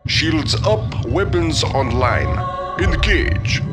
Shields up, weapons online. Engage. How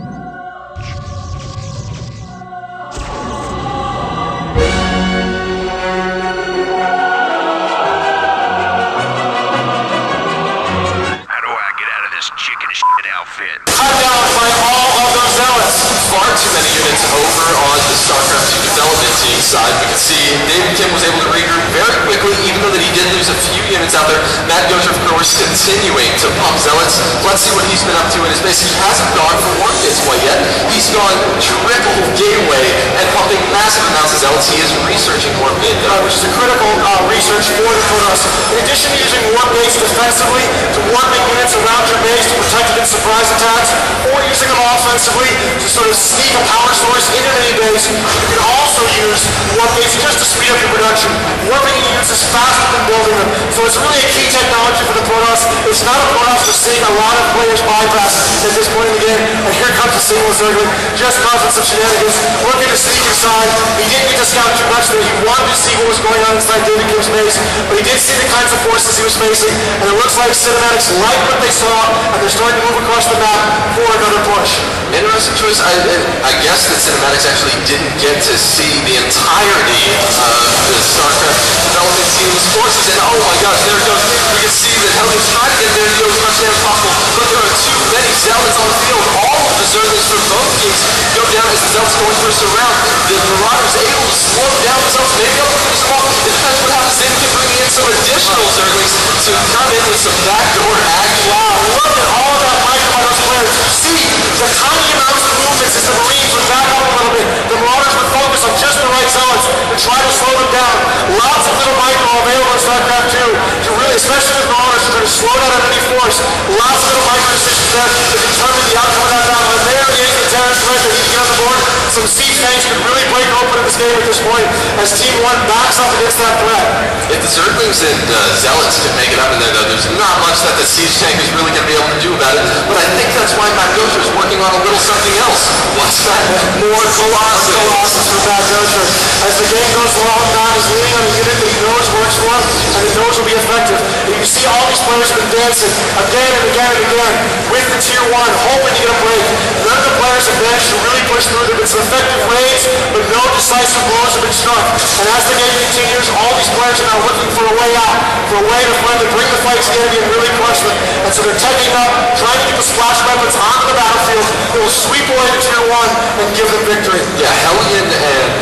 do I get out of this chicken shit outfit? Cut down by all of those zealots. Far too many units over on the StarCraft 2 development team side. We can see David Kim was able to regroup very quickly, even though that he did lose a few units out there. Matt Gocher, of course, continuing to pump zealots. Let's see what he's been up to in his base. He hasn't gone for Warp Gates quite yet. He's gone triple gateway and pumping massive amounts of zealots. He is researching Warp Gate, which is a critical research for the Protoss. In addition to using Warp Gates defensively to warping units around your base to protect against surprise attacks, or using them offensively to sort of sneak a power source into any base, you can also use Warp Gates just to speed up your production. Warping units is faster than building them, so it's really a key technology for the Protoss. It's not a Protoss we're seeing a lot of players bypass at this point in the game, and here comes the single Zergling, just causing some shenanigans, looking to sneak inside. He didn't get to scout too much there. He wanted to see what was going on inside David Kim's base, but he did see the kinds of forces he was facing, and it looks like Cinematics like what they saw, and they're starting to move across the map for another push. Interesting choice. I guess that Cinematics actually didn't get to see the entirety of the StarCraft development team's forces, and oh my gosh, there it goes. We can see that Hellions trying to get there to go as much as possible, but there are too many zealots on the field. All of the Zerglings from both teams go down as the zealots going for a surround. The Marauders able to slow down the zealots, maybe able to finish them off. It depends what happens. They can bring in some additional Zerglings to come in with some backdoor action. Wow, look at all of that micro by those players. See the tiny amounts of movements as the Marines would back up a little bit. The Marauders would focus on just the right zealots and try to slow them down. Lots of little micro available in StarCraft 2 to really, especially with Marauders, to try to slow down enemy force. Lots of little micro decisions there to determine the outcome of that battle. And there is the Terran threat that he can get on the board. Some siege tanks could really break open in this game at this point as Team 1 backs up against that threat. If the Zerglings and Zealots can make it up in there, though, there's not much that the siege tank is really going to be able to do about it. But I think that's why Matt Gocher is working on a little something else. What's that? More Colossus for Matt Gocher. As the game goes along, Matt is leaning on a unit that he knows works for him and he knows will be effective. And you can see all these players have been dancing again and again and again with the Tier 1, hoping to get a break. None of the players have managed to really push through. There have been some effective raids, but no decisive blows have been struck. And as the game continues, all these players are now looking for a way out, for a way to finally bring the fights together and really crush them. And so they're teching up, trying to get the splash weapons onto the battlefield that will sweep away the Tier 1 and give them victory. Yeah, Hellion and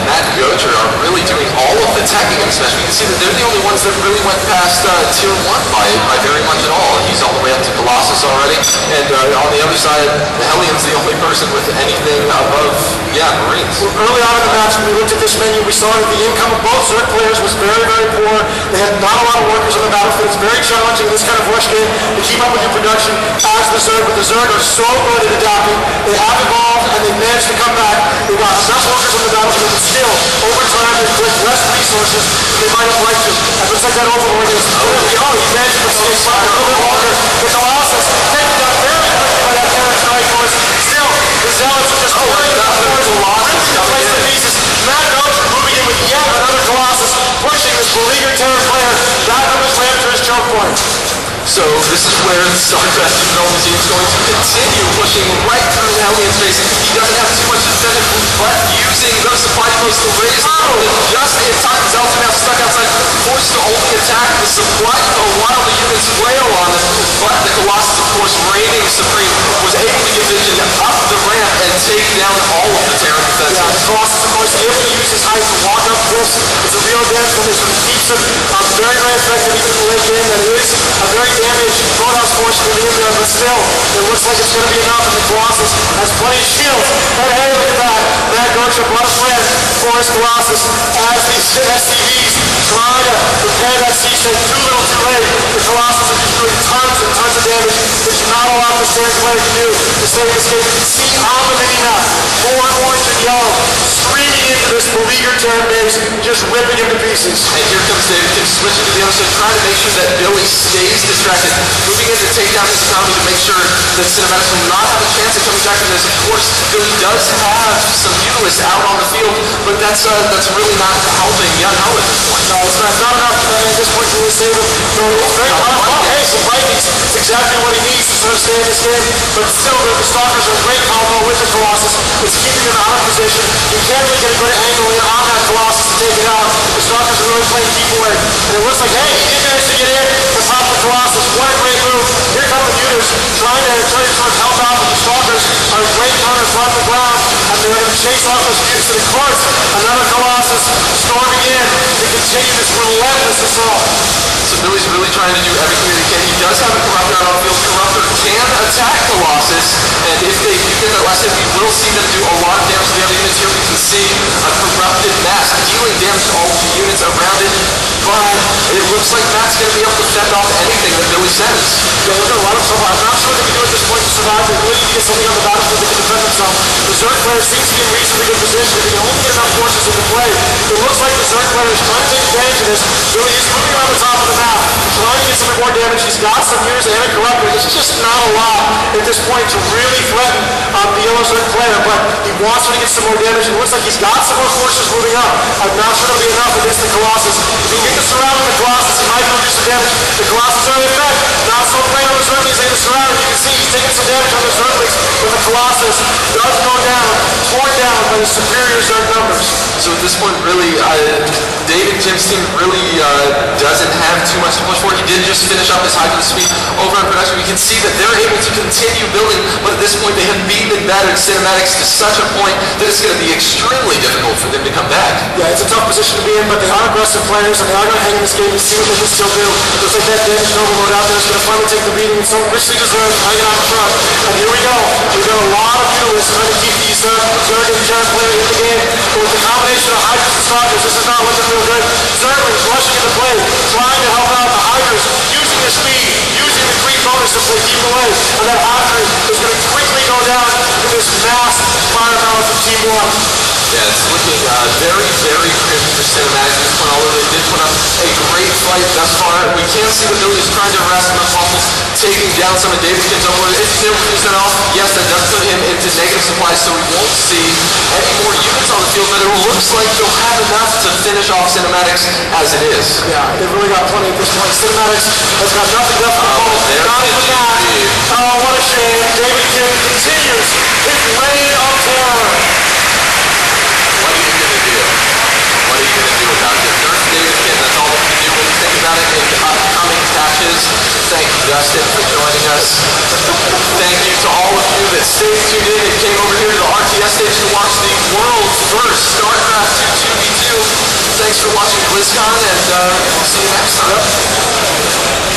Matt Gocher are really doing all of the teching in this match. We can see that they're the only ones that really went past Tier 1 by very much at all. He's all the way up to Colossus already. And on the other side, the Hellion's the only person with anything above, Marines. Early on in the match, when we looked at this menu, we saw that the income of both Zerg players was very, very poor. They had not a lot of workers on the battlefield. It's very challenging in this kind of rush game to keep up with your production as the Zerg, but the Zerg are so good at adapting. They have evolved and they managed to come back. They got enough workers on the battlefield, but still, over time, they've put less resources than they might have liked to. And looks like that Overlord is, he managed to stay fire a little bit longer. But Colossus taken down very quickly by that Terran strike force. Still, the Zealots are just pouring down the force, ripping the place to pieces. Matt Gocher moving in with yet another Colossus, pushing this beleaguered Terran player back on his ramp to his choke point. So this is where the StarCraft development team is going to continue pushing right through Hellion's face. He doesn't have too much incentive, but using those supply posts to raise the just in time. Zealots are now stuck outside, forced to only attack the supply depot while the units wail on them. But the Colossus, of course, reigning supreme, was able to get vision up the ramp and take down all of the Terran defenses. Yeah, the Colossus, of course, able to use his height to walk up cliffs. It's a real dance when it keeps him very, very effective even in the late game. That is a very damaged Protoss force to be in there, but still, it looks like it's going to be enough, and the Colossus has plenty of shields. And hey, look at that. Matt Gocher brought a friend for his Colossus as these SCVs try to repair that siege tank too little too late. The Colossus is just doing tons and tons of damage. There's not a lot the Terran player can do to save this game. You can see on the mini-map, more orange and yellow, streaming into this beleaguered Terran base, just ripping him to pieces. And here comes David Kim switching to the other side, trying to make sure that Billy stays distracted, moving in to take down his economy to make sure that Cinematics will not have a chance of coming back from this. Of course, Billy does have some Mutalists out on the field, but that's really not helping Young Hell at this point. No, it's not enough at this point to really save him. So it's very tough. Hey, some Vikings. exactly what he needs to sort of stay in this game, but still the Stalkers are a great combo with the Colossus. It's keeping him out of position. You can't really get a good angle in on that Colossus to take it out. The Stalkers are really playing keep away. And it looks like, hey, he did manage to get in to pop the Colossus. What a great move. Here come the Mutas trying to sort of help out, but the Stalkers are a great counter from the ground, and they're going to chase off those Mutas. And of course, another Colossus storming in to continue this relentless assault. So Billy's really trying to do everything that he can. He does have a Corruptor out on the field. Corruptor can attack Colossus, and if they do get that last hit, we will see them do a lot of damage to the other units here. We can see a corrupted mask dealing damage to all of the units around it, but it looks like Matt's going to be able to fend off anything that Billy sends. Yeah, they're in a lot of trouble. I'm not sure what they can do at this point to survive. They really need to get something on the battlefield that can defend themselves. The Zerg player seems to be in reasonably good position. If they can only get enough forces into play, it looks like the Zerg player is trying to take advantage of this. Billy is moving around the top of the map, trying to get some more damage. He's got some years and a Corruptor. This is just not a lot at this point to really threaten the Yellow Zerg player, but he wants to get some more damage. It looks like he's got some more forces moving up. I'm not sure it'll be enough against the Colossus. If he can get the surround on the Colossus, he might be able to do some damage. The Colossus are in effect. Not so great on the Zerglings in the surround. You can see he's taking some damage on the Zerglings, but the Colossus does go down, torn down by the superior Zerg numbers. So at this point, really, David Kim's team really doesn't have too much to push for. He did just finish up his high speed over on production. We can see that they're able to continue building, but at this point they have beaten and battered Cinematics to such a point that it's going to be extremely difficult for them to come back. Yeah, it's a tough position to be in, but they are aggressive players, and they are going to hang in this game and see what they can still do. Looks like that damage overload out there is going to finally take the beating, and so richly deserved hanging out front. And here we go. We've got a lot of Mutas trying to keep these Zerg and Terran players in the game, but with the combination of Hydras and Stalkers, this is not looking real good. Zerglings rushing into play, trying to help out the Hydras, using their speed, using the creep bonus to play keep away, and that Hydra is going to quickly go down to this mass firepower from Team 1. Yeah, it's looking very, very grim for Cinematics at this point, although they did put up a great fight thus far. We can see that Billy is trying to harass the Apostles, taking down some of David Kim's over. If he's able to use that off, yes, that does put him into negative supplies, so we won't see any more units on the field, but it looks like they'll have enough to finish off Cinematics as it is. Yeah, they've really got plenty at this point. Cinematics has got nothing left to hold. Not even that. Oh, what a shame. David Kim continues his reign of terror. What are you going to do? What are you going to do about it? There's David Kim. That's all we can do when you think about it in upcoming patches. Thank you, Dustin, for joining us. Thank you to all of you that stayed tuned in and came over here to the RTS stage to watch the world's first StarCraft 2 2v2. Thanks for watching BlizzCon, and we'll see you next time.